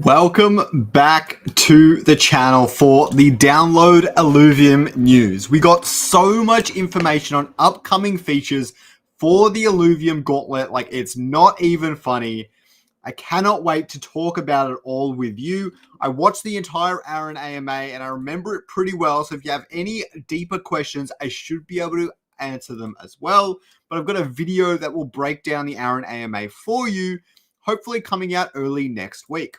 Welcome back to the channel for the Download Illuvium news. We got so much information on upcoming features for the Illuvium Gauntlet, like it's not even funny. I cannot wait to talk about it all with you. I watched the entire Aaron AMA and I remember it pretty well, so if you have any deeper questions, I should be able to answer them as well. But I've got a video that will break down the Aaron AMA for you, hopefully coming out early next week.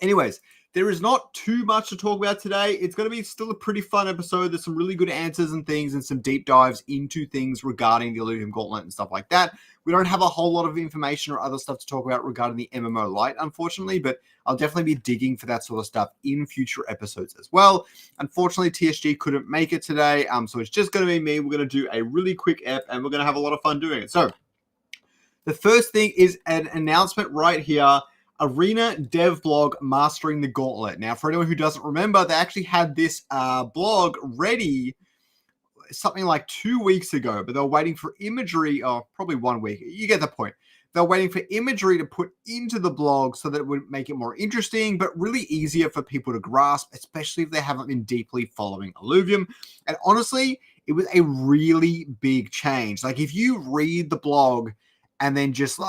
Anyways, there is not too much to talk about today. It's going to be still a pretty fun episode. There's some really good answers and things and some deep dives into things regarding the Illuvium Gauntlet and stuff like that. We don't have a whole lot of information or other stuff to talk about regarding the MMO Lite, unfortunately, but I'll definitely be digging for that sort of stuff in future episodes as well. Unfortunately, TSG couldn't make it today, so it's just going to be me. We're going to do a really quick ep, and we're going to have a lot of fun doing it. So, the first thing is an announcement right here. Arena dev blog Mastering the Gauntlet. Now, for anyone who doesn't remember, they actually had this blog ready something like 2 weeks ago, but they were waiting for imagery, or probably 1 week. You get the point. They're waiting for imagery to put into the blog so that it would make it more interesting, but really easier for people to grasp, especially if they haven't been deeply following Illuvium. And honestly, it was a really big change. Like, if you read the blog and then just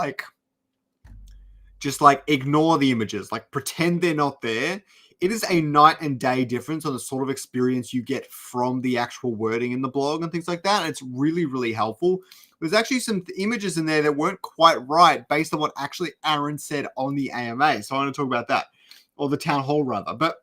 ignore the images, like pretend they're not there, it is a night and day difference on the sort of experience you get from the actual wording in the blog and things like that. And it's really, really helpful. There's actually some images in there that weren't quite right based on what actually Aaron said on the AMA. So I want to talk about that, or the town hall rather. But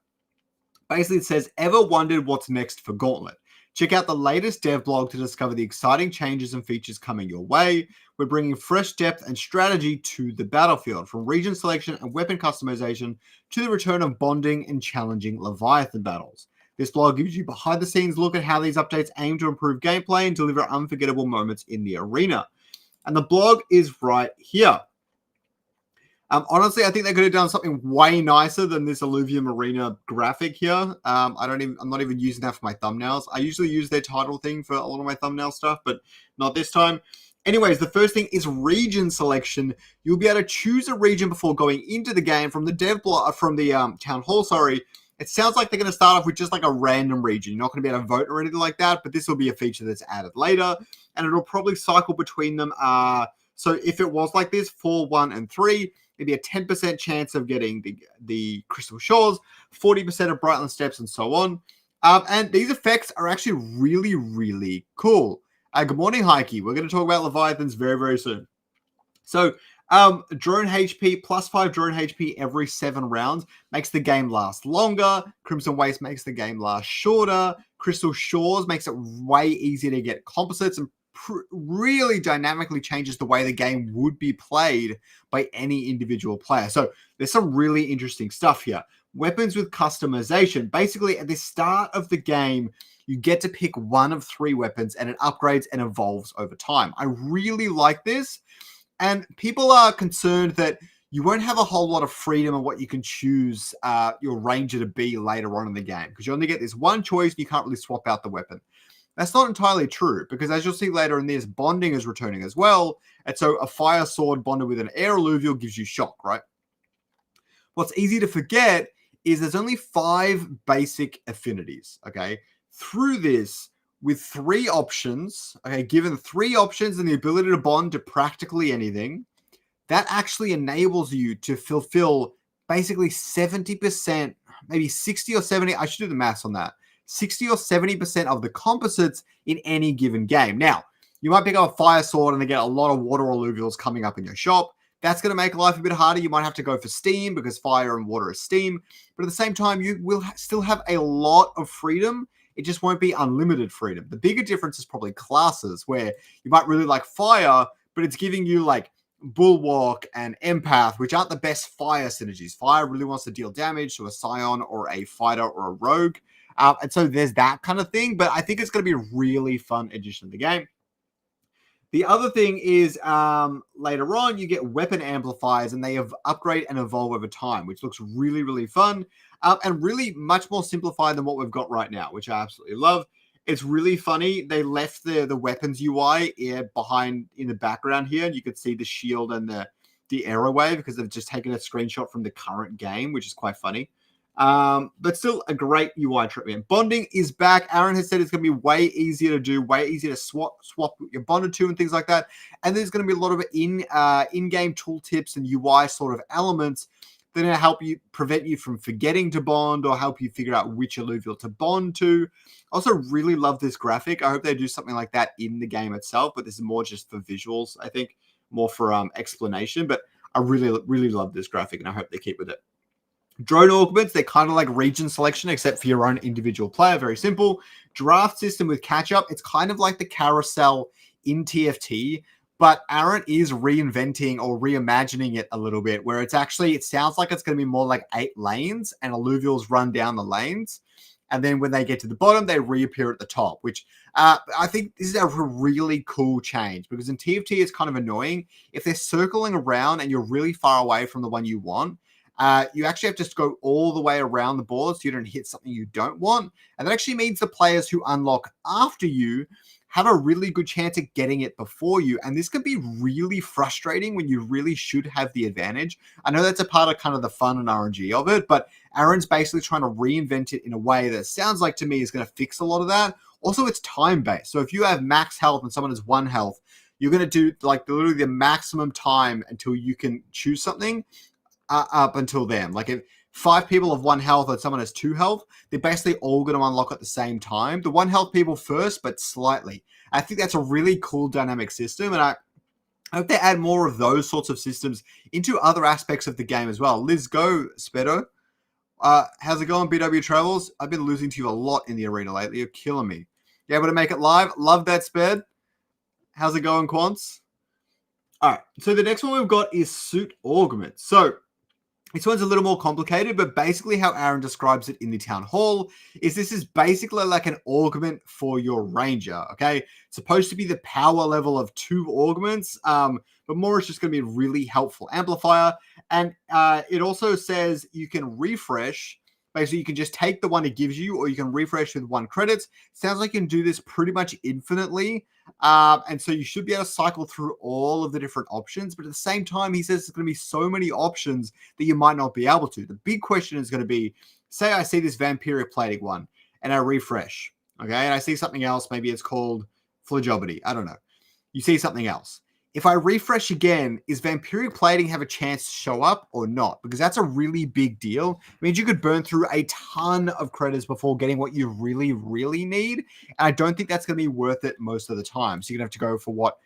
basically it says, ever wondered what's next for Gauntlet? Check out the latest dev blog to discover the exciting changes and features coming your way. We're bringing fresh depth and strategy to the battlefield, from region selection and weapon customization to the return of bonding and challenging Leviathan battles. This blog gives you behind-the-scenes look at how these updates aim to improve gameplay and deliver unforgettable moments in the arena. And the blog is right here. Honestly, I think they could have done something way nicer than this Illuvium Arena graphic here. I'm not even using that for my thumbnails. I usually use their title thing for a lot of my thumbnail stuff, but not this time. Anyways, the first thing is region selection. You'll be able to choose a region before going into the game from the dev blog, from the town hall. Sorry, it sounds like they're going to start off with just like a random region. You're not going to be able to vote or anything like that, but this will be a feature that's added later, and it'll probably cycle between them. So if it was like this, 4, 1, and 3. It'd be a 10% chance of getting the Crystal Shores, 40% of Brightland Steps, and so on. And these effects are actually really, really cool. Good morning, Heike. We're going to talk about Leviathans very, very soon. So, drone HP, +5 drone HP every 7 rounds makes the game last longer. Crimson Waste makes the game last shorter. Crystal Shores makes it way easier to get composites, and really dynamically changes the way the game would be played by any individual player. So there's some really interesting stuff here. Weapons with customization. Basically, at the start of the game, you get to pick one of 3 weapons and it upgrades and evolves over time. I really like this. And people are concerned that you won't have a whole lot of freedom on what you can choose your ranger to be later on in the game, because you only get this one choice and you can't really swap out the weapon. That's not entirely true, because as you'll see later in this, bonding is returning as well. And so a fire sword bonded with an air alluvial gives you shock, right? What's easy to forget is there's only 5 basic affinities, okay? Through this, with 3 options, okay, given 3 options and the ability to bond to practically anything, that actually enables you to fulfill basically 70%, maybe 60 or 70, I should do the maths on that, 60 or 70% of the composites in any given game. Now, you might pick up a fire sword and they get a lot of water alluvials coming up in your shop. That's going to make life a bit harder. You might have to go for steam, because fire and water is steam. But at the same time, you will still have a lot of freedom. It just won't be unlimited freedom. The bigger difference is probably classes, where you might really like fire, but it's giving you like Bulwark and Empath, which aren't the best fire synergies. Fire really wants to deal damage to a Scion or a fighter or a rogue. And so there's that kind of thing, but I think it's going to be a really fun addition to the game. The other thing is later on, you get weapon amplifiers, and they upgrade and evolve over time, which looks really, really fun and really much more simplified than what we've got right now, which I absolutely love. It's really funny. They left the weapons UI behind in the background here, and you could see the shield and the error wave because they've just taken a screenshot from the current game, which is quite funny. But still a great UI treatment. Bonding is back. Aaron has said it's going to be way easier to do, way easier to swap your bonded to and things like that. And there's going to be a lot of in-game tooltips and UI sort of elements that are going to help you prevent you from forgetting to bond or help you figure out which Illuvium to bond to. I also really love this graphic. I hope they do something like that in the game itself, but this is more just for visuals, I think, more for explanation. But I really, really love this graphic, and I hope they keep with it. Drone augments, they're kind of like region selection, except for your own individual player. Very simple. Draft system with catch-up. It's kind of like the carousel in TFT, but Aaron is reinventing or reimagining it a little bit, where it's actually, it sounds like it's going to be more like 8 lanes, and alluvials run down the lanes. And then when they get to the bottom, they reappear at the top, which I think this is a really cool change, because in TFT, it's kind of annoying. If they're circling around and you're really far away from the one you want, you actually have to go all the way around the board so you don't hit something you don't want. And that actually means the players who unlock after you have a really good chance at getting it before you. And this can be really frustrating when you really should have the advantage. I know that's a part of kind of the fun and RNG of it, but Aaron's basically trying to reinvent it in a way that sounds like to me is going to fix a lot of that. Also, it's time-based. So if you have max health and someone has 1 health, you're going to do like literally the maximum time until you can choose something up until then. Like if 5 people have 1 health and someone has 2 health, they're basically all going to unlock at the same time. The 1 health people first, but slightly. I think that's a really cool dynamic system, and I hope they add more of those sorts of systems into other aspects of the game as well. Liz, go, Spedo. How's it going, BW Travels? I've been losing to you a lot in the arena lately. You're killing me. You able to make it live? Love that, Sped. How's it going, Quants? All right, so the next one we've got is Suit Augments. So this one's a little more complicated, but basically how Aaron describes it in the town hall is this is basically like an augment for your ranger, okay? It's supposed to be the power level of 2 augments, but more is just going to be a really helpful amplifier. And it also says you can refresh. Basically, you can just take the one it gives you, or you can refresh with 1 credits. Sounds like you can do this pretty much infinitely. And so you should be able to cycle through all of the different options. But at the same time, he says there's going to be so many options that you might not be able to. The big question is going to be, say I see this vampiric plating one and I refresh, okay? And I see something else. Maybe it's called Phlogiobity. I don't know. You see something else. If I refresh again, is vampiric plating have a chance to show up or not? Because that's a really big deal. It means you could burn through a ton of credits before getting what you really, really need. And I don't think that's going to be worth it most of the time. So you're going to have to go for what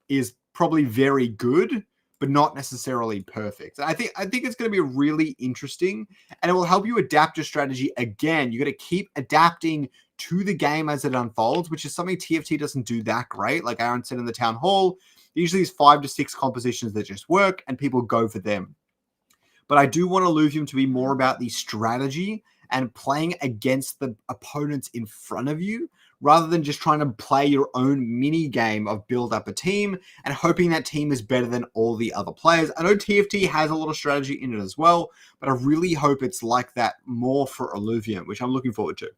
is probably very good, but not necessarily perfect. And I think it's going to be really interesting, and it will help you adapt your strategy. Again, you got to keep adapting to the game as it unfolds, which is something TFT doesn't do that great. Like Aaron said in the town hall, usually there's 5 to 6 compositions that just work and people go for them. But I do want Illuvium to be more about the strategy and playing against the opponents in front of you, rather than just trying to play your own mini game of build up a team and hoping that team is better than all the other players. I know TFT has a lot of strategy in it as well, but I really hope it's like that more for Illuvium, which I'm looking forward to.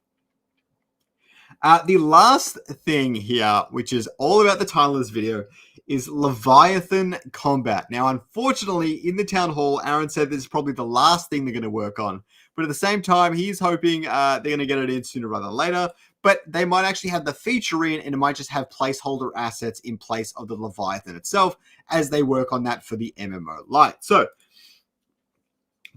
The last thing here, which is all about the title of this video, is Leviathan combat. Now, unfortunately, in the town hall, Aaron said this is probably the last thing they're going to work on. But at the same time, he's hoping they're going to get it in sooner rather than later. But they might actually have the feature in, and it might just have placeholder assets in place of the Leviathan itself as they work on that for the MMO Lite. So,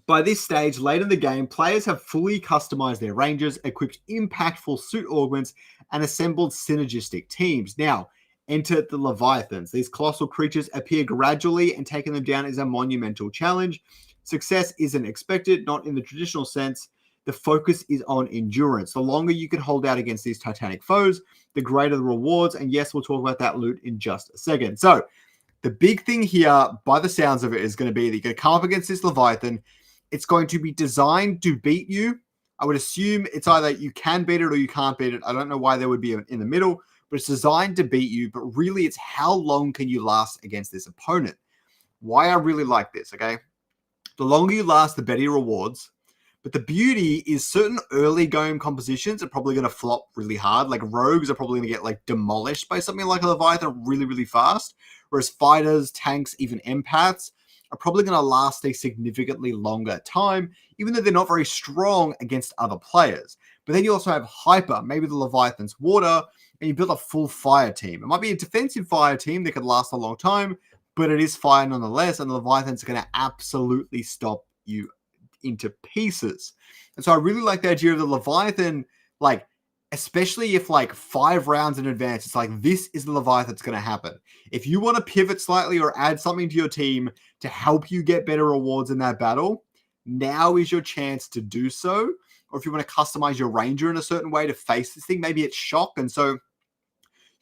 by this stage, late in the game, players have fully customized their rangers, equipped impactful suit augments, and assembled synergistic teams. Now, enter the Leviathans. These colossal creatures appear gradually, and taking them down is a monumental challenge. Success isn't expected, not in the traditional sense. The focus is on endurance. The longer you can hold out against these titanic foes, the greater the rewards. And yes, we'll talk about that loot in just a second. So, the big thing here, by the sounds of it, is going to be that you're going to come up against this Leviathan. It's going to be designed to beat you. I would assume it's either you can beat it or you can't beat it. I don't know why there would be in the middle, but it's designed to beat you. But really, it's how long can you last against this opponent? Why I really like this, okay? The longer you last, the better your rewards. But the beauty is certain early game compositions are probably going to flop really hard. Like rogues are probably going to get like demolished by something like a Leviathan really, really fast. Whereas fighters, tanks, even empaths are probably going to last a significantly longer time, even though they're not very strong against other players. But then you also have Hyper, maybe the Leviathan's water, and you build a full fire team. It might be a defensive fire team that could last a long time, but it is fire nonetheless, and the Leviathans are going to absolutely stop you into pieces. And so I really like the idea of the Leviathan, like, especially if like 5 rounds in advance, it's like, this is the Leviathan that's going to happen. If you want to pivot slightly or add something to your team to help you get better rewards in that battle, now is your chance to do so. Or if you want to customize your ranger in a certain way to face this thing, maybe it's shock. And so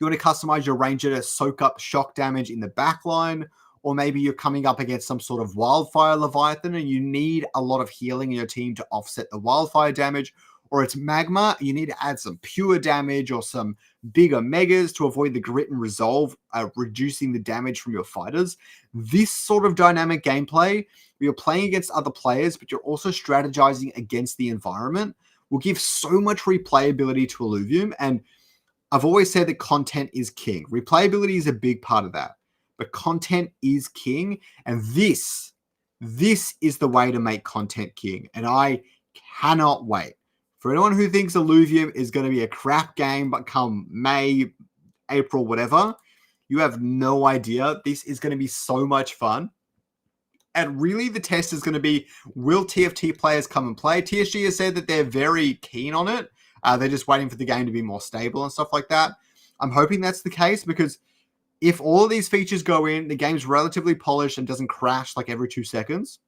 you want to customize your ranger to soak up shock damage in the back line, or maybe you're coming up against some sort of wildfire Leviathan and you need a lot of healing in your team to offset the wildfire damage, or it's magma, you need to add some pure damage or some bigger megas to avoid the grit and resolve, reducing the damage from your fighters. This sort of dynamic gameplay, where you're playing against other players, but you're also strategizing against the environment, will give so much replayability to Illuvium. And I've always said that content is king. Replayability is a big part of that, but content is king. And this is the way to make content king. And I cannot wait. For anyone who thinks Illuvium is going to be a crap game, but come May, April, whatever, you have no idea. This is going to be so much fun. And really the test is going to be, will TFT players come and play? TSG has said that they're very keen on it. They're just waiting for the game to be more stable and stuff like that. I'm hoping that's the case, because if all of these features go in, the game's relatively polished and doesn't crash like every 2 seconds,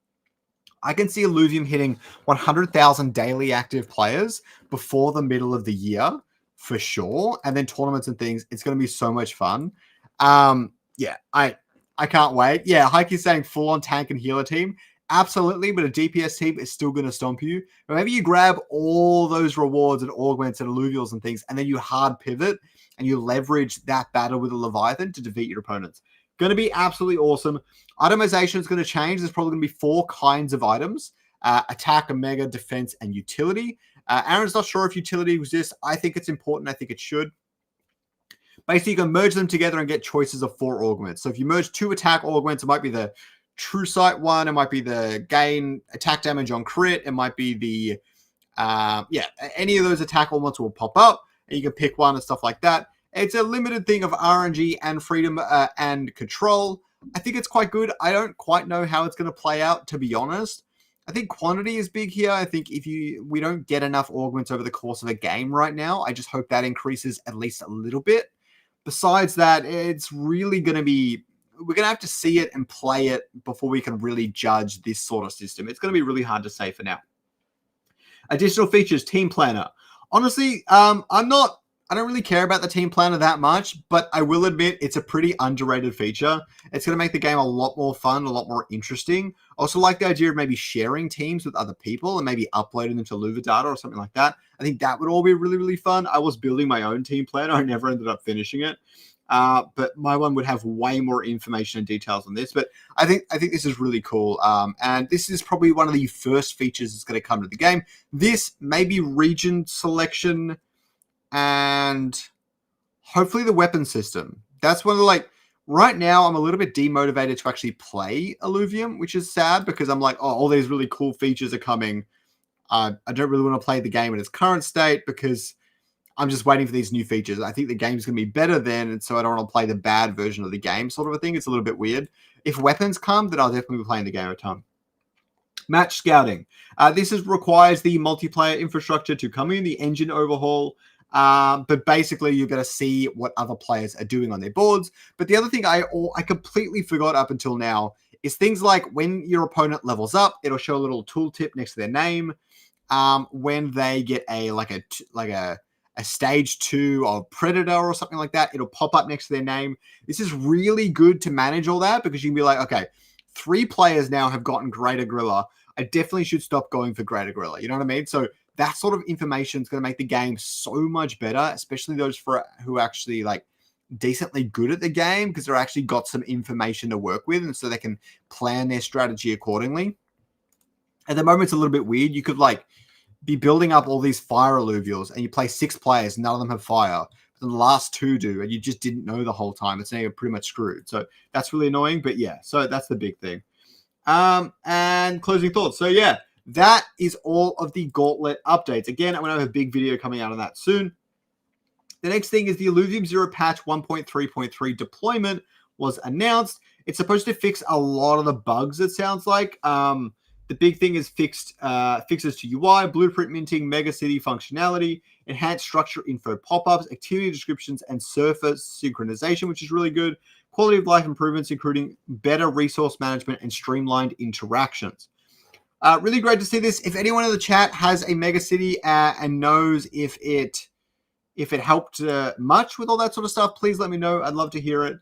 I can see Illuvium hitting 100,000 daily active players before the middle of the year for sure. And then tournaments and things, it's going to be so much fun. Yeah, I can't wait. Yeah, Heike's saying full on tank and healer team. Absolutely, but a DPS team is still going to stomp you. But maybe you grab all those rewards and augments and alluvials and things, and then you hard pivot and you leverage that battle with a Leviathan to defeat your opponents. Going to be absolutely awesome. Itemization is going to change. There's probably going to be 4 kinds of items: attack, omega, defense, and utility. Aaron's not sure if utility exists. I think it's important. I think it should. Basically, you can merge them together and get choices of 4 augments. So if you merge 2 attack augments, it might be the True Sight one. It might be the gain attack damage on crit. It might be the, any of those attack augments will pop up, and you can pick one and stuff like that. It's a limited thing of RNG and freedom and control. I think it's quite good. I don't quite know how it's going to play out, to be honest. I think quantity is big here. I think we don't get enough augments over the course of a game right now. I just hope that increases at least a little bit. Besides that, it's really going to be, we're going to have to see it and play it before we can really judge this sort of system. It's going to be really hard to say for now. Additional features, team planner. Honestly, I don't really care about the team planner that much, but I will admit it's a pretty underrated feature. It's going to make the game a lot more fun, a lot more interesting. I also like the idea of maybe sharing teams with other people and maybe uploading them to Luvidata or something like that. I think that would all be really, really fun. I was building my own team planner. I never ended up finishing it. But my one would have way more information and details on this. But I think this is really cool. And this is probably one of the first features that's going to come to the game. This maybe region selection and hopefully the weapon system. That's one of the, right now I'm a little bit demotivated to actually play Illuvium, which is sad because I'm like, oh, all these really cool features are coming. I don't really want to play the game in its current state because I'm just waiting for these new features. I think the game's going to be better then, and so I don't want to play the bad version of the game sort of a thing. It's a little bit weird. If weapons come, then I'll definitely be playing the game a ton. Match scouting. This requires the multiplayer infrastructure to come in, the engine overhaul. But basically, you're going to see what other players are doing on their boards. But the other thing I completely forgot up until now is things like when your opponent levels up, it'll show a little tooltip next to their name. When they get a stage 2 of Predator or something like that, it'll pop up next to their name. This is really good to manage all that because you can be like, okay, 3 players now have gotten Greater Gorilla. I definitely should stop going for Greater Gorilla. You know what I mean? So that sort of information is going to make the game so much better, especially those who are actually decently good at the game because they're actually got some information to work with, and so they can plan their strategy accordingly. At the moment, it's a little bit weird. You could be building up all these fire alluvials, and you play 6 players, none of them have fire. But the last 2 do, and you just didn't know the whole time. It's now you're pretty much screwed. So that's really annoying. But yeah, so that's the big thing. And closing thoughts. So yeah, that is all of the Gauntlet updates. Again, I'm going to have a big video coming out on that soon. The next thing is the Illuvium Zero patch 1.3.3 deployment was announced. It's supposed to fix a lot of the bugs, it sounds like. The big thing is fixes to UI, blueprint minting, mega city functionality, enhanced structure info pop-ups, activity descriptions, and surface synchronization, which is really good. Quality of life improvements, including better resource management and streamlined interactions. Really great to see this. If anyone in the chat has a mega city and knows if it helped much with all that sort of stuff, please let me know. I'd love to hear it.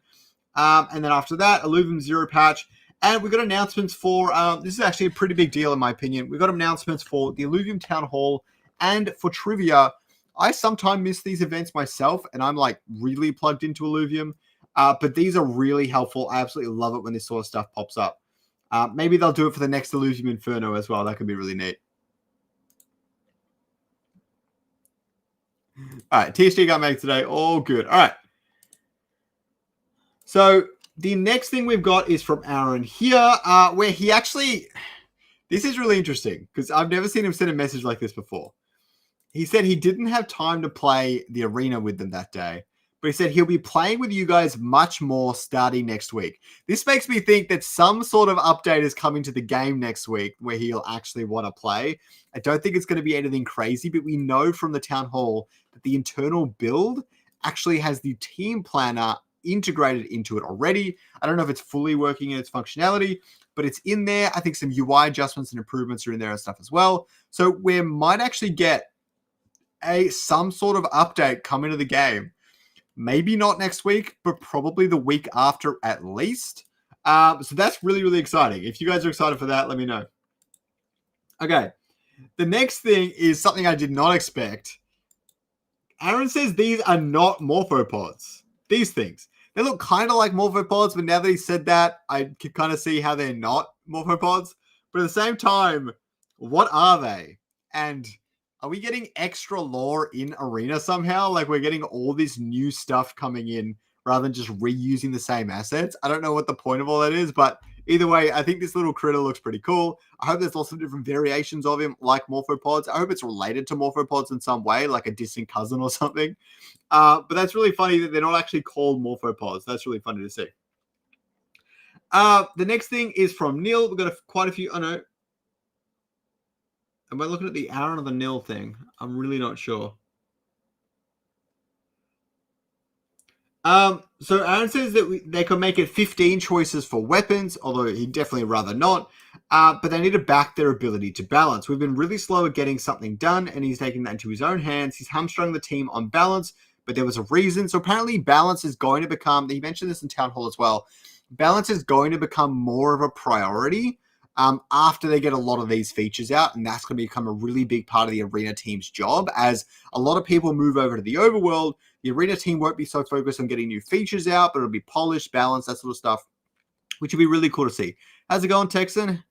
And then after that, Illuvium Zero patch. And we got announcements for, this is actually a pretty big deal in my opinion. We got announcements for the Illuvium Town Hall and for Trivia. I sometimes miss these events myself, and I'm like really plugged into Illuvium. But these are really helpful. I absolutely love it when this sort of stuff pops up. Maybe they'll do it for the next Illuvium Inferno as well. That could be really neat. All right, TSG got made today. All good. All right. So the next thing we've got is from Aaron here, where he actually, this is really interesting because I've never seen him send a message like this before. He said he didn't have time to play the arena with them that day, but he said he'll be playing with you guys much more starting next week. This makes me think that some sort of update is coming to the game next week where he'll actually want to play. I don't think it's going to be anything crazy, but we know from the town hall that the internal build actually has the team planner integrated into it already. I don't know if it's fully working in its functionality, but it's in there. I think some UI adjustments and improvements are in there and stuff as well. So we might actually get some sort of update coming to the game. Maybe not next week, but probably the week after at least. So that's really, really exciting. If you guys are excited for that, let me know. Okay. The next thing is something I did not expect. Aaron says these are not morphopods. These things. They look kind of like morphopods, but now that he said that, I can kind of see how they're not morphopods. But at the same time, what are they? And are we getting extra lore in Arena somehow? Like we're getting all this new stuff coming in rather than just reusing the same assets. I don't know what the point of all that is, but either way, I think this little critter looks pretty cool. I hope there's lots of different variations of him like morphopods. I hope it's related to morphopods in some way, like a distant cousin or something. But that's really funny that they're not actually called morphopods. That's really funny to see. The next thing is from Neil. We've got quite a few. Oh, no. Am I looking at the Aaron or the Nil thing? I'm really not sure. So Aaron says that they could make it 15 choices for weapons, although he'd definitely rather not. But they need to back their ability to balance. We've been really slow at getting something done, and he's taking that into his own hands. He's hamstrung the team on balance, but there was a reason. So apparently balance is going to become, he mentioned this in Town Hall as well, balance is going to become more of a priority after they get a lot of these features out, and that's going to become a really big part of the Arena team's job. As a lot of people move over to the overworld, the Arena team won't be so focused on getting new features out, but it'll be polished, balanced, that sort of stuff, which would be really cool to see. How's it going, Texan?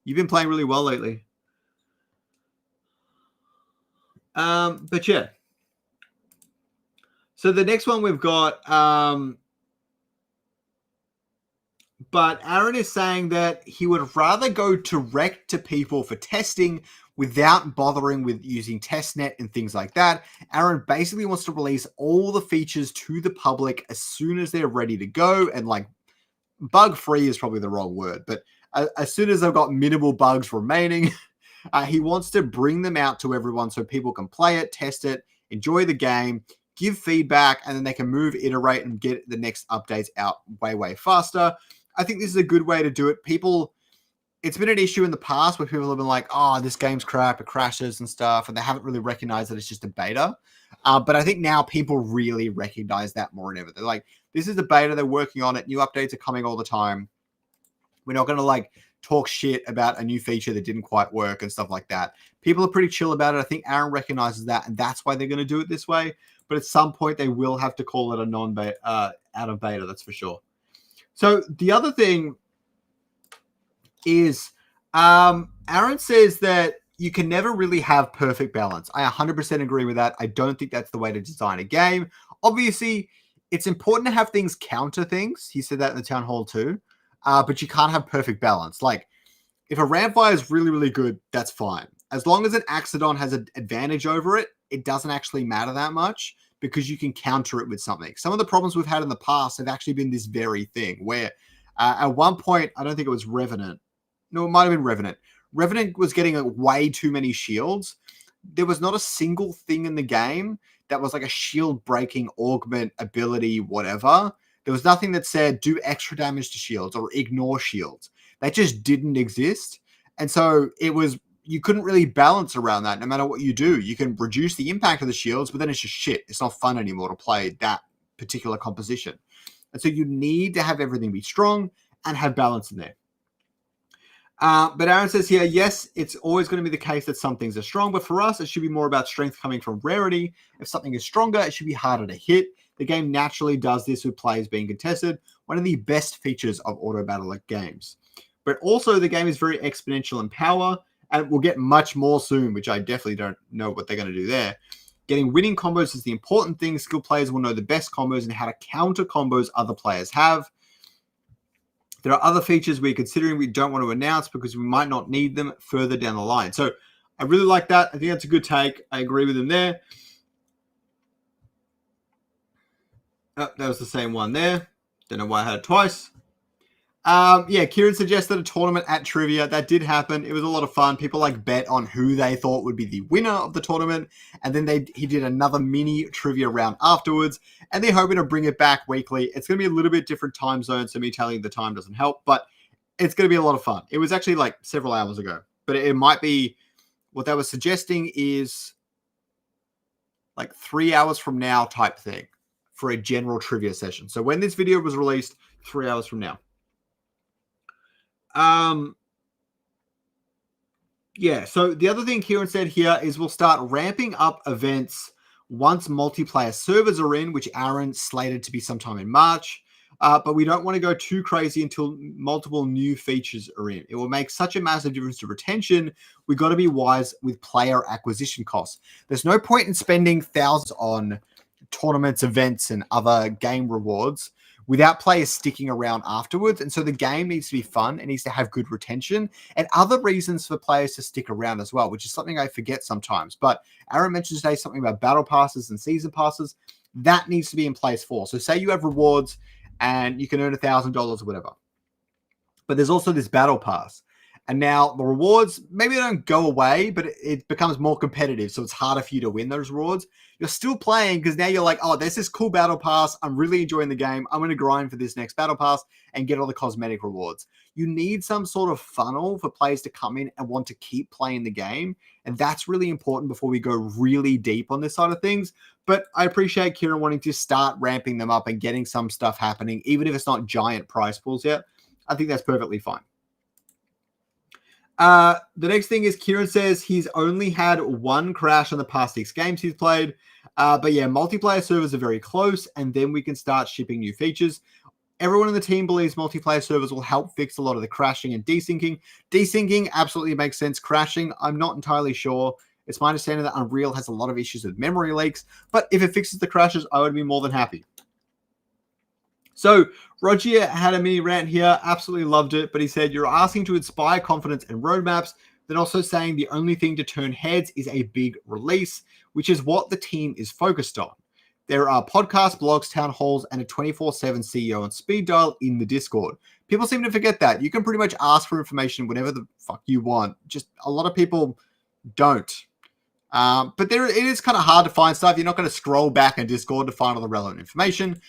You've been playing really well lately. But yeah. So the next one we've got, but Aaron is saying that he would rather go direct to people for testing without bothering with using testnet and things like that. Aaron basically wants to release all the features to the public as soon as they're ready to go. And like bug-free is probably the wrong word, but as soon as they've got minimal bugs remaining, he wants to bring them out to everyone so people can play it, test it, enjoy the game, give feedback, and then they can move, iterate, and get the next updates out way, way faster. I think this is a good way to do it. It's been an issue in the past where people have been like, oh, this game's crap, it crashes and stuff, and they haven't really recognized that it's just a beta. But I think now people really recognize that more than ever. They're like, this is a beta, they're working on it, new updates are coming all the time. We're not going to like talk shit about a new feature that didn't quite work and stuff like that. People are pretty chill about it. I think Aaron recognizes that, and that's why they're going to do it this way. But at some point, they will have to call it a non-beta, out of beta, that's for sure. So the other thing is Aaron says that you can never really have perfect balance. I 100% agree with that. I don't think that's the way to design a game. Obviously, it's important to have things counter things. He said that in the town hall too. but you can't have perfect balance. Like, if a Rampfire is really, really good, that's fine. As long as an Axodon has an advantage over it, it doesn't actually matter that much because you can counter it with something. Some of the problems we've had in the past have actually been this very thing where at one point, I don't think it was Revenant. No, it might have been Revenant. Revenant was getting way too many shields. There was not a single thing in the game that was like a shield breaking augment ability, whatever. There was nothing that said do extra damage to shields or ignore shields. That just didn't exist. And so you couldn't really balance around that no matter what you do. You can reduce the impact of the shields, but then it's just shit. It's not fun anymore to play that particular composition. And so you need to have everything be strong and have balance in there. But Aaron says here, yes, it's always going to be the case that some things are strong, but for us, it should be more about strength coming from rarity. If something is stronger, it should be harder to hit. The game naturally does this with players being contested, one of the best features of auto battle games. But also, the game is very exponential in power, and we'll get much more soon, which I definitely don't know what they're going to do there. Getting winning combos is the important thing. Skilled players will know the best combos and how to counter combos other players have. There are other features we're considering we don't want to announce because we might not need them further down the line. So I really like that. I think that's a good take. I agree with him there. Oh, that was the same one there. Don't know why I had it twice. Yeah, Kieran suggested a tournament at Trivia. That did happen. It was a lot of fun. People bet on who they thought would be the winner of the tournament. And then he did another mini trivia round afterwards. And they're hoping to bring it back weekly. It's going to be a little bit different time zone, so me telling you the time doesn't help. But it's going to be a lot of fun. It was actually several hours ago. But it might be, what they were suggesting is 3 hours from now type thing for a general trivia session. So when this video was released, 3 hours from now. Yeah, so the other thing Kieran said here is we'll start ramping up events once multiplayer servers are in, which Aaron slated to be sometime in March. But we don't want to go too crazy until multiple new features are in. It will make such a massive difference to retention. We've got to be wise with player acquisition costs. There's no point in spending thousands on tournaments, events, and other game rewards without players sticking around afterwards. And so the game needs to be fun. It needs to have good retention and other reasons for players to stick around as well, which is something I forget sometimes. But Aaron mentioned today something about battle passes and season passes. That needs to be in place for. So say you have rewards and you can earn $1,000 or whatever. But there's also this battle pass. And now the rewards, maybe they don't go away, but it becomes more competitive. So it's harder for you to win those rewards. You're still playing because now you're like, oh, there's this cool battle pass. I'm really enjoying the game. I'm going to grind for this next battle pass and get all the cosmetic rewards. You need some sort of funnel for players to come in and want to keep playing the game. And that's really important before we go really deep on this side of things. But I appreciate Kieran wanting to start ramping them up and getting some stuff happening, even if it's not giant prize pools yet. I think that's perfectly fine. The next thing is Kieran says he's only had one crash on the past 6 games he's played. But yeah, multiplayer servers are very close, and then we can start shipping new features. Everyone in the team believes multiplayer servers will help fix a lot of the crashing and desyncing. Desyncing absolutely makes sense. Crashing, I'm not entirely sure. It's my understanding that Unreal has a lot of issues with memory leaks, but if it fixes the crashes, I would be more than happy. So Roger had a mini rant here, absolutely loved it, but he said, you're asking to inspire confidence and roadmaps, then also saying the only thing to turn heads is a big release, which is what the team is focused on. There are podcasts, blogs, town halls, and a 24/7 CEO on speed dial in the Discord. People seem to forget that. You can pretty much ask for information whenever the fuck you want. Just a lot of people don't. But it is kind of hard to find stuff. You're not going to scroll back in Discord to find all the relevant information.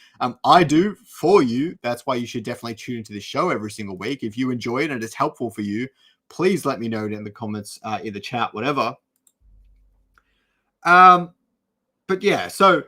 I do for you. That's why you should definitely tune into this show every single week. If you enjoy it and it's helpful for you, please let me know in the comments, in the chat, whatever. But yeah, so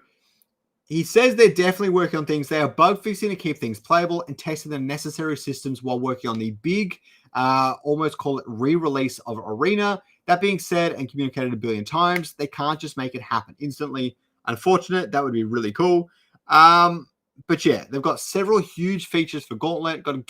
he says they're definitely working on things. They are bug fixing to keep things playable and testing the necessary systems while working on the big, almost call it re-release of Arena. That being said and communicated a billion times, they can't just make it happen instantly. Unfortunate. That would be really cool. But yeah, they've got several huge features for Gauntlet. The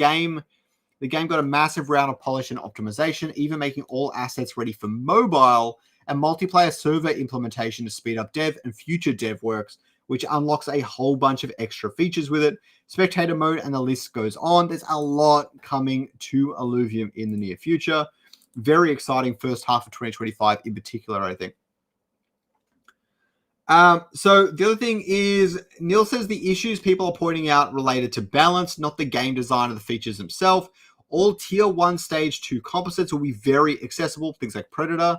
game got a massive round of polish and optimization, even making all assets ready for mobile and multiplayer server implementation to speed up dev and future dev works which unlocks a whole bunch of extra features with it. Spectator mode, and the list goes on. There's a lot coming to Illuvium in the near future. Very exciting first half of 2025 in particular, I think. So the other thing is, Neil says the issues people are pointing out related to balance, not the game design of the features themselves. All tier 1 stage 2 composites will be very accessible, things like Predator.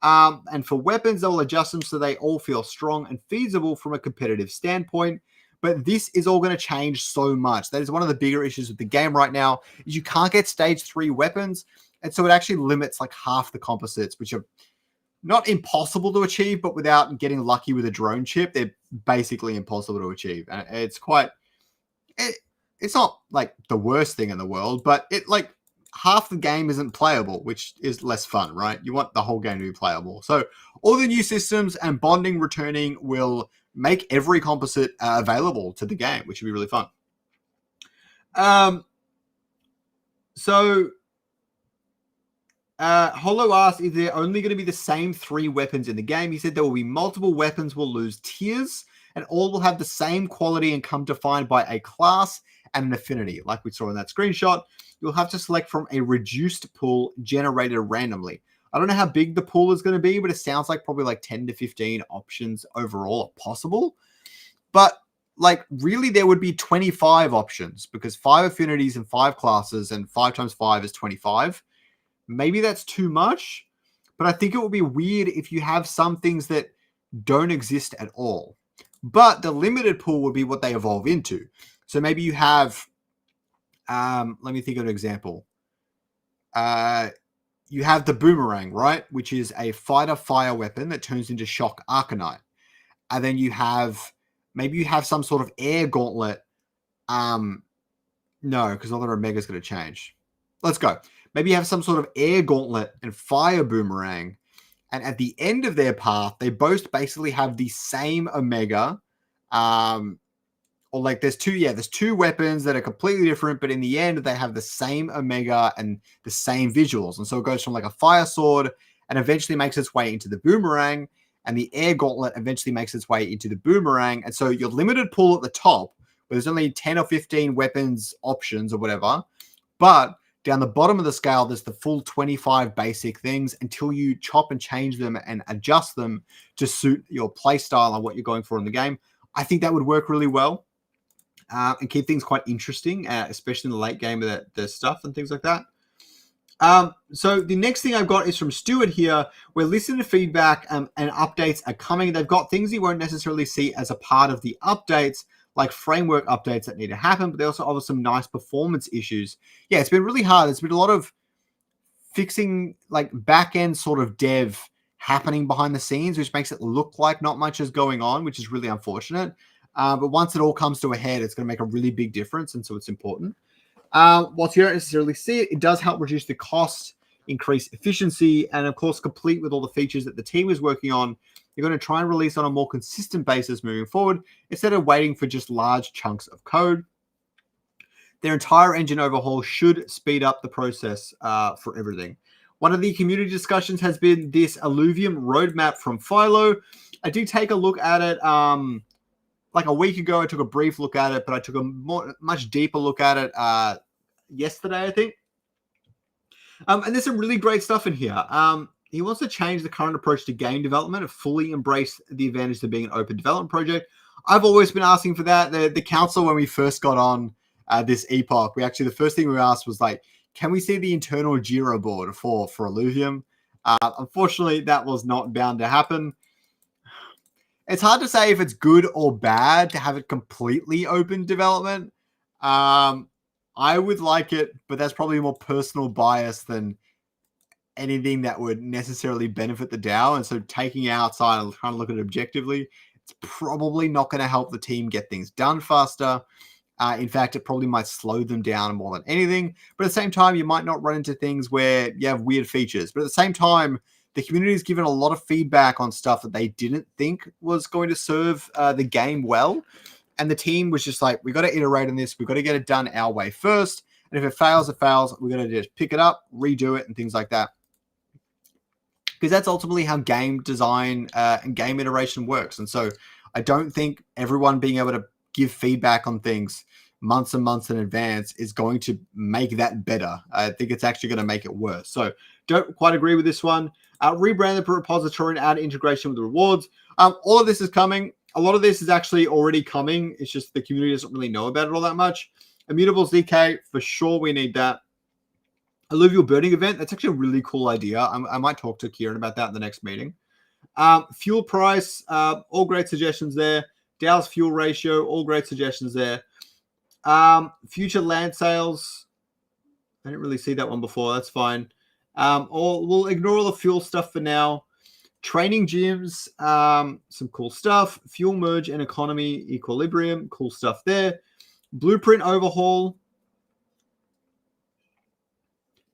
And for weapons, they'll adjust them so they all feel strong and feasible from a competitive standpoint. But this is all going to change so much. That is one of the bigger issues with the game right now, is you can't get stage 3 weapons. And so it actually limits like half the composites, which are not impossible to achieve, but without getting lucky with a drone chip, they're basically impossible to achieve. And it's not like the worst thing in the world, but it like half the game isn't playable, which is less fun, right? You want the whole game to be playable. So all the new systems and bonding returning will make every composite available to the game, which would be really fun. Hollow asked, is there only going to be the same 3 weapons in the game? He said there will be multiple weapons, will lose tiers, and all will have the same quality and come defined by a class and an affinity. Like we saw in that screenshot, you'll have to select from a reduced pool generated randomly. I don't know how big the pool is going to be, but it sounds like probably like 10 to 15 options overall are possible. But like really there would be 25 options because 5 affinities and 5 classes, and 5 times 5 is 25. Maybe that's too much, but I think it would be weird if you have some things that don't exist at all. But the limited pool would be what they evolve into. So maybe you have, let me think of an example. You have the boomerang, right? Which is a fighter fire weapon that turns into shock arcanite. And then you have, maybe you have some sort of air gauntlet. No, because all their Omega's going to change. Let's go. Maybe you have some sort of air gauntlet and fire boomerang. And at the end of their path, they both basically have the same Omega. Or like there's two weapons that are completely different, but in the end, they have the same Omega and the same visuals. And so it goes from like a fire sword and eventually makes its way into the boomerang. And the air gauntlet eventually makes its way into the boomerang. And so your limited pool at the top, where there's only 10 or 15 weapons options or whatever, but down the bottom of the scale, there's the full 25 basic things until you chop and change them and adjust them to suit your play style and what you're going for in the game. I think that would work really well and keep things quite interesting, especially in the late game of the stuff and things like that. So the next thing I've got is from Stuart here. We're listening to feedback and updates are coming. They've got things you won't necessarily see as a part of the updates, like framework updates that need to happen, but they also offer some nice performance issues. Yeah, it's been really hard. There's been a lot of fixing, like back-end sort of dev happening behind the scenes, which makes it look like not much is going on, which is really unfortunate. But once it all comes to a head, it's going to make a really big difference, and so it's important. Whilst you don't necessarily see it, it does help reduce the cost, increase efficiency, and of course, complete with all the features that the team is working on. You're going to try and release on a more consistent basis moving forward instead of waiting for just large chunks of code. Their entire engine overhaul should speed up the process for everything. One of the community discussions has been this Illuvium roadmap from Philo. I did take a look at it like a week ago. I took a brief look at it, but I took a much deeper look at it yesterday, I think. And there's some really great stuff in here. He wants to change the current approach to game development and fully embrace the advantage of being an open development project. I've always been asking for that. The council, when we first got on this epoch, the first thing we asked was like, can we see the internal Jira board for Illuvium? Unfortunately, that was not bound to happen. It's hard to say if it's good or bad to have it completely open development. I would like it, but that's probably more personal bias than anything that would necessarily benefit the DAO. And so taking it outside and trying to look at it objectively, it's probably not going to help the team get things done faster. In fact, it probably might slow them down more than anything. But at the same time, you might not run into things where you have weird features. But at the same time, the community has given a lot of feedback on stuff that they didn't think was going to serve the game well. And the team was just like, we got to iterate on this. We've got to get it done our way first. And if it fails, it fails. We're going to just pick it up, redo it, and things like that. Because that's ultimately how game design and game iteration works. And so I don't think everyone being able to give feedback on things months and months in advance is going to make that better. I think it's actually going to make it worse. So don't quite agree with this one. Rebrand the repository and add integration with the rewards. All of this is coming. A lot of this is actually already coming. It's just the community doesn't really know about it all that much. Immutables DK, for sure we need that. Alluvial birding event, that's actually a really cool idea. I might talk to Kieran about that in the next meeting. Fuel price, all great suggestions there. Dow's fuel ratio, all great suggestions there. Future land sales, I didn't really see that one before. That's fine. We'll ignore all the fuel stuff for now. Training gyms, some cool stuff. Fuel merge and economy equilibrium, cool stuff there. Blueprint overhaul.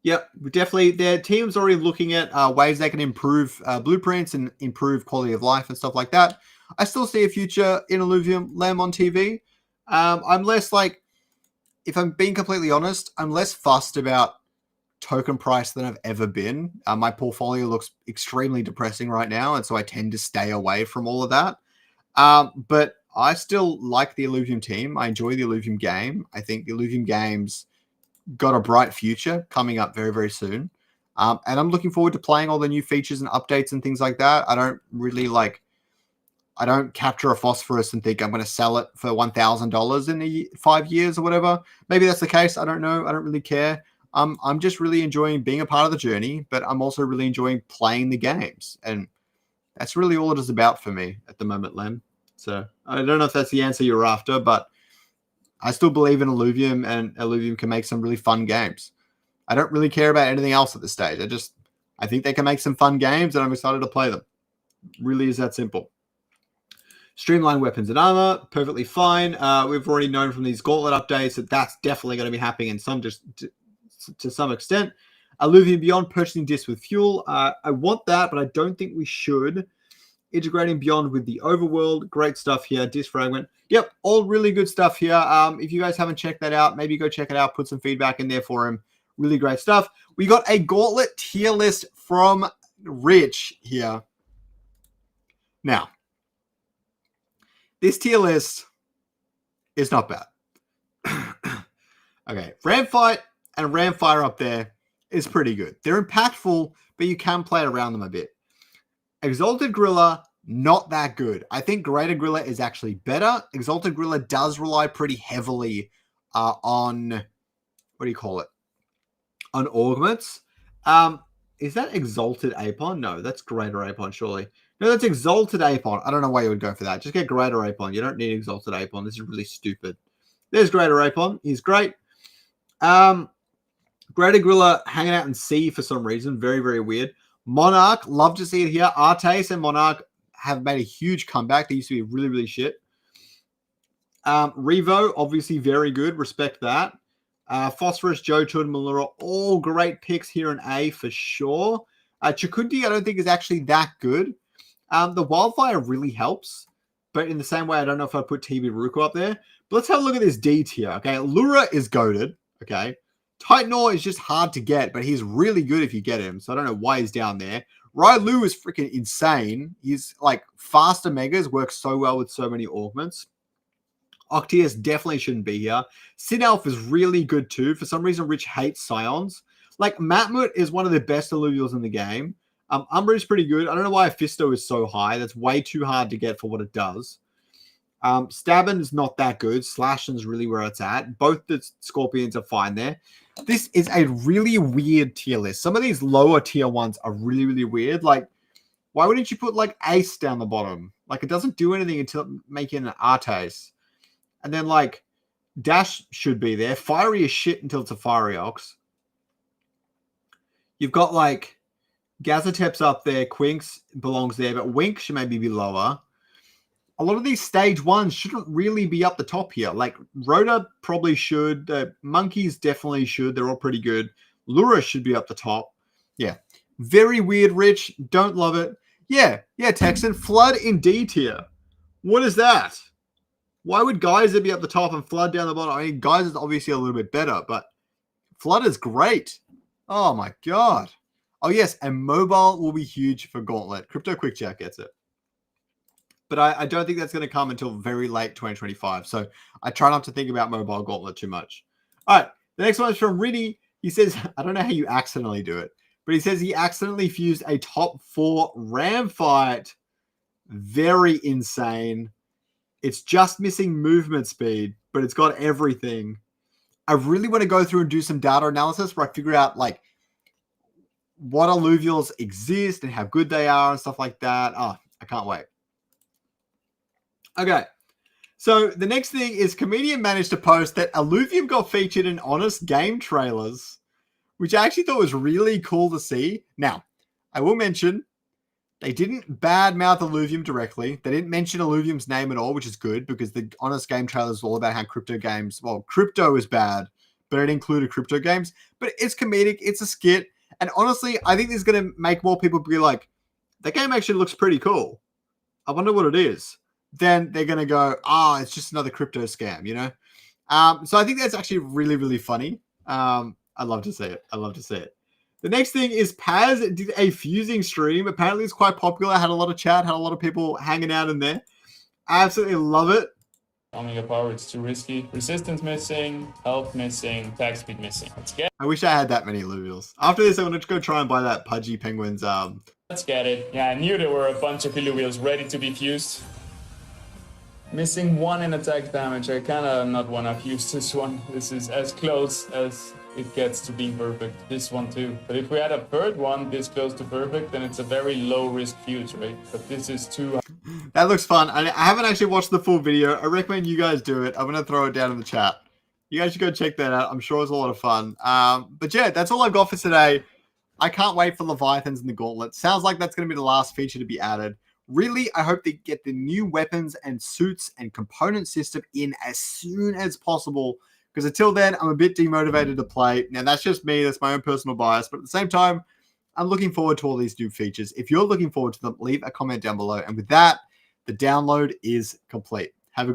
Yep, definitely. Their team's already looking at ways they can improve blueprints and improve quality of life and stuff like that. I still see a future in Illuvium Lamb on TV. I'm less like, if I'm being completely honest, I'm less fussed about token price than I've ever been. My portfolio looks extremely depressing right now, and so I tend to stay away from all of that. But I still like the Illuvium team. I enjoy the Illuvium game. I think the Illuvium game's got a bright future coming up very, very soon. And I'm looking forward to playing all the new features and updates and things like that. I don't capture a phosphorus and think I'm going to sell it for $1,000 in 5 years or whatever. Maybe that's the case. I don't know. I don't really care. I'm just really enjoying being a part of the journey, but I'm also really enjoying playing the games. And that's really all it is about for me at the moment, Lem. So I don't know if that's the answer you're after, but I still believe in Illuvium, and Illuvium can make some really fun games. I don't really care about anything else at this stage. I think they can make some fun games, and I'm excited to play them. Really is that simple. Streamline weapons and armor, perfectly fine. We've already known from these Gauntlet updates that that's definitely going to be happening in to some extent. Illuvium Beyond, purchasing discs with fuel. I want that, but I don't think we should. Integrating Beyond with the overworld. Great stuff here. Disc fragment. Yep, all really good stuff here. If you guys haven't checked that out, maybe go check it out. Put some feedback in there for him. Really great stuff. We got a Gauntlet tier list from Rich here. Now, this tier list is not bad. Okay, Ram Fight and Ram Fire up there is pretty good. They're impactful, but you can play around them a bit. Exalted Gorilla, not that good. I think Greater Gorilla is actually better. Exalted Gorilla does rely pretty heavily on, what do you call it? On augments. Is that Exalted Apon? No, that's Greater Apon, surely. No, that's Exalted Apon. I don't know why you would go for that. Just get Greater Apon. You don't need Exalted Apon. This is really stupid. There's Greater Apon. He's great. Greater Gorilla hanging out in C for some reason. Very, very weird. Monarch, love to see it here. Artes and Monarch have made a huge comeback. They used to be really, really shit. Revo, obviously very good. Respect that. Phosphorus, Jotun, Malura, all great picks here in A for sure. Chakundi, I don't think is actually that good. The Wildfire really helps, but in the same way, I don't know if I put TB Ruko up there. But let's have a look at this D tier. Okay, Lura is goated. Okay, Titanor is just hard to get, but he's really good if you get him. So I don't know why he's down there. Railu is freaking insane. He's like faster megas, works so well with so many augments. Octius definitely shouldn't be here. Sinelf is really good too. For some reason, Rich hates Scions. Like, Matmut is one of the best Illuvials in the game. Umbra is pretty good. I don't know why Fisto is so high. That's way too hard to get for what it does. Stabin is not that good. Slashin is really where it's at. Both the Scorpions are fine there. This is a really weird tier list. Some of these lower tier ones are really, really weird. Like, why wouldn't you put, like, Ace down the bottom? Like, it doesn't do anything until making an Artes. And then, like, Dash should be there. Fiery is shit until it's a Fiery Ox. You've got, like, Gazatep's up there. Quinks belongs there. But Wink should maybe be lower. A lot of these stage ones shouldn't really be up the top here. Like, Rhoda probably should. Monkeys definitely should. They're all pretty good. Lura should be up the top. Yeah. Very weird, Rich. Don't love it. Yeah, Texan. Flood in D tier. What is that? Why would Geyser be up the top and Flood down the bottom? I mean, Geyser's obviously a little bit better, but Flood is great. Oh, my God. Oh, yes, and mobile will be huge for Gauntlet. Crypto Quick Chat gets it. but I don't think that's going to come until very late 2025. So I try not to think about mobile Gauntlet too much. All right, the next one is from Riddy. He says, I don't know how you accidentally do it, but he says he accidentally fused a top 4 ram fight. Very insane. It's just missing movement speed, but it's got everything. I really want to go through and do some data analysis where I figure out like what alluvials exist and how good they are and stuff like that. Oh, I can't wait. Okay. So the next thing is Comedian managed to post that Illuvium got featured in Honest Game trailers, which I actually thought was really cool to see. Now, I will mention they didn't badmouth Illuvium directly. They didn't mention Illuvium's name at all, which is good because the Honest Game trailer is all about how crypto games, well, crypto is bad, but it included crypto games. But it's comedic. It's a skit. And honestly, I think this is going to make more people be like, that game actually looks pretty cool. I wonder what it is. Then they're going to go, it's just another crypto scam, you know? So I think that's actually really, really funny. I love to see it. I love to see it. The next thing is Paz did a fusing stream. Apparently it's quite popular. Had a lot of chat, had a lot of people hanging out in there. I absolutely love it. Omega power, it's too risky. Resistance missing, health missing, attack speed missing. Let's get it. I wish I had that many alluvials. After this, I want to go try and buy that Pudgy Penguins. Let's get it. Yeah, I knew there were a bunch of illuvials ready to be fused. Missing 1 in attack damage. I kind of not want to fuse this one. This is as close as it gets to being perfect. This one too. But if we had a third one this close to perfect, then it's a very low risk fuse, right? But this is too... That looks fun. I haven't actually watched the full video. I recommend you guys do it. I'm going to throw it down in the chat. You guys should go check that out. I'm sure it's a lot of fun. But yeah, that's all I've got for today. I can't wait for Leviathans and the Gauntlet. Sounds like that's going to be the last feature to be added. Really, I hope they get the new weapons and suits and component system in as soon as possible. Because until then, I'm a bit demotivated to play. Now, that's just me. That's my own personal bias. But at the same time, I'm looking forward to all these new features. If you're looking forward to them, leave a comment down below. And with that, the download is complete. Have a good